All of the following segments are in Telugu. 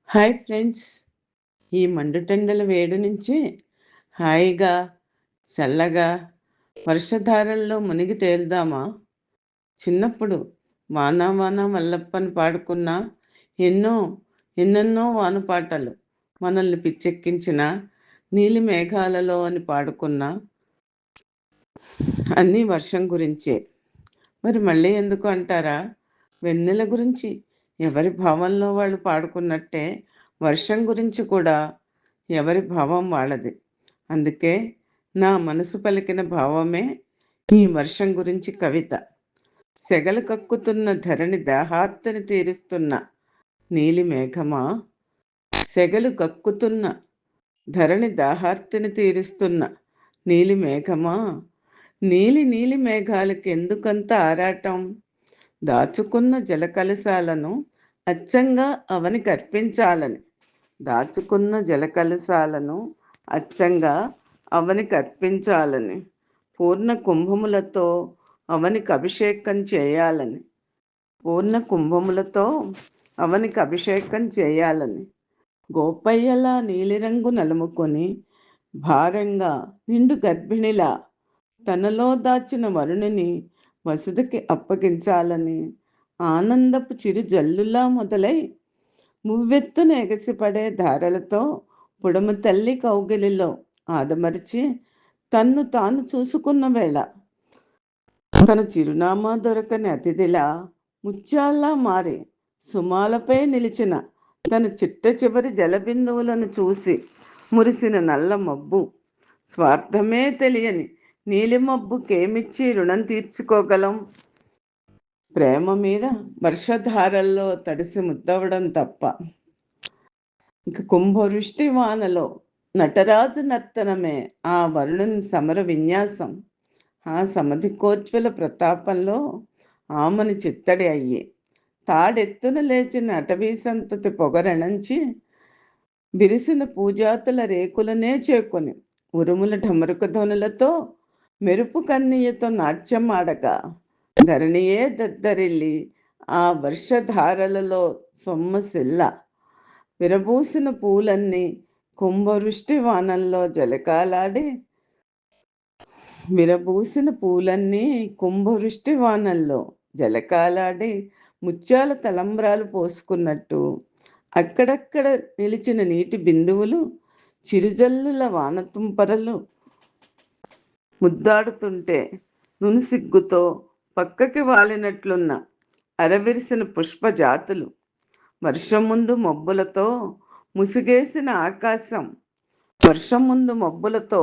Hi friends! ఈ మండుటెండల వేడి నుంచి హాయిగా, చల్లగా వర్షధారల్లో మునిగి తేలుదామా? చిన్నప్పుడు 'వాన వాన వల్లప్పని' పాడుకున్న ఎన్నో ఎన్నెన్నో వానపాటలు మనల్ని పిచ్చెక్కించిన 'నీలి మేఘాలలో' అని పాడుకున్న అన్నీ వర్షం గురించే. మరి మళ్ళీ ఎందుకు అంటారా? వెన్నెల గురించి ఎవరి భావంలో వాళ్ళు పాడుకున్నట్టే వర్షం గురించి కూడా ఎవరి భావం వాళ్ళది. అందుకే నా మనసు పలికిన భావమే ఈ వర్షం గురించి కవిత. సెగలు కక్కుతున్న ధరణి దాహార్తిని తీరుస్తున్న నీలి మేఘమా, సెగలు కక్కుతున్న ధరణి దాహార్తిని తీరుస్తున్న నీలి మేఘమా, నీలి నీలి మేఘాలకి ఎందుకంత ఆరాటం? దాచుకున్న జలకలశాలను అచ్చంగా అవనికి అర్పించాలని, దాచుకున్న జలకలశాలను అచ్చంగా అవనికి అర్పించాలని, పూర్ణ కుంభములతో అవనికి అభిషేకం చేయాలని, పూర్ణ కుంభములతో అవనికి అభిషేకం చేయాలని, గోపయ్యలా నీలిరంగు నలుముకొని భారంగా నిండు గర్భిణిలా తనలో దాచిన వరుణిని వసుధకి అప్పగించాలని, ఆనందపు చిరు జల్లులా మొదలై మువ్వెత్తున ఎగసిపడే ధారలతో పుడమ తల్లి కౌగిలిలో ఆదమరిచి తన్ను తాను చూసుకున్న వేళ, తన చిరునామా దొరకని అతిథిలా ముత్యాల్లా మారి సుమాలపై నిలిచిన తన చిట్ట చివరి జలబిందువులను చూసి మురిసిన నల్ల మబ్బు, స్వార్థమే తెలియని నీలిమబ్బుకేమిచ్చి రుణం తీర్చుకోగలం? ప్రేమ మీద వర్షధారల్లో తడిసి ముద్దవడం తప్ప. ఇక కుంభవృష్టి వానలో నటరాజు నర్తనమే ఆ వరుణుని సమర విన్యాసం. ఆ సమధికోజ్వల ప్రతాపంలో ఆమని చిత్తడి అయ్యి తాడెత్తున లేచిన అటవీ సంతతి పొగరణంచి విరిసిన పూజాతుల రేకులనే చేకొని ఉరుముల ఢమరుక ధ్వనులతో మెరుపు కన్నీయతో నాట్యం ఆడగా ధరణియే దద్దరిల్లి ఆ వర్షధారలలో సొమ్మసిల్ల విరబూసిన పూలన్నీ కుంభవృష్టి వానల్లో జలకాలాడి, విరబూసిన పూలన్నీ కుంభవృష్టి వానల్లో జలకాలాడి ముత్యాల తలంబ్రాలు పోసుకున్నట్టు అక్కడక్కడ నిలిచిన నీటి బిందువులు చిరుజల్లుల వానతుంపరలు ముద్దాడుతుంటే నునుసిగ్గుతో పక్కకి వాలినట్లున్న అరవిరిసిన పుష్పజాతులు, వర్షం ముందు మబ్బులతో ముసుగేసిన ఆకాశం, వర్షం ముందు మబ్బులతో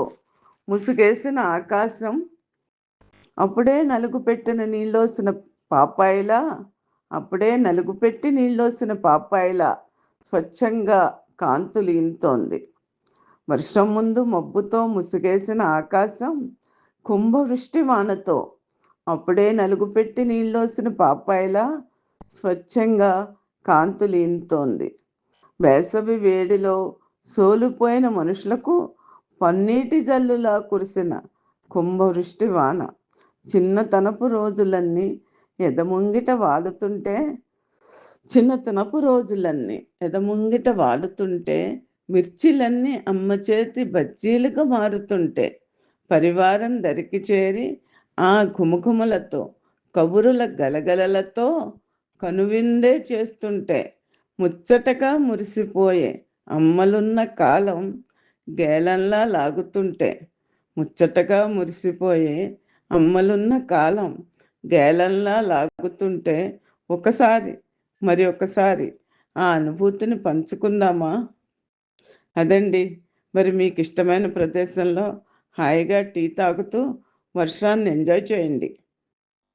ముసుగేసిన ఆకాశం అప్పుడే నలుగు పెట్టిన నీళ్ళోసిన పాపాయిలా, అప్పుడే నలుగు పెట్టి నీళ్ళోసిన పాపాయిలా స్వచ్ఛంగా కాంతులు ఇంతోంది. వర్షం ముందు మబ్బుతో ముసుగేసిన ఆకాశం కుంభవృష్టి వానతో అప్పుడే నలుగు పెట్టి నీళ్ళోసిన పాపాయిలా స్వచ్ఛంగా కాంతులీంతోంది. వేసవి వేడిలో సోలిపోయిన మనుషులకు పన్నీటి జల్లులా కురిసిన కుంభవృష్టి వాన చిన్నతనపు రోజులన్నీ ఎదముంగిట వాలుతుంటే, చిన్నతనపు రోజులన్నీ ఎదముంగిట వాలుతుంటే, మిర్చిలన్నీ అమ్మ చేతి బజ్జీలుగా మారుతుంటే, పరివారం దరికి చేరి ఆ ఘుమఘుమలతో కబురుల గలగలలతో కనువిందే చేస్తుంటే, ముచ్చటగా మురిసిపోయే అమ్మలున్న కాలం గేలంలా లాగుతుంటే, ముచ్చటగా మురిసిపోయే అమ్మలున్న కాలం గేలంలా లాగుతుంటే ఒకసారి మరి ఒకసారి ఆ అనుభూతిని పంచుకుందామా? అదండి. మరి మీకు ఇష్టమైన ప్రదేశంలో హాయిగా టీ తాగుతూ వర్షాన్ని ఎంజాయ్ చేయండి.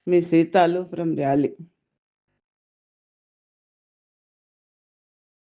మీ సీతాలు ఫ్రమ్ ర్యాలీ.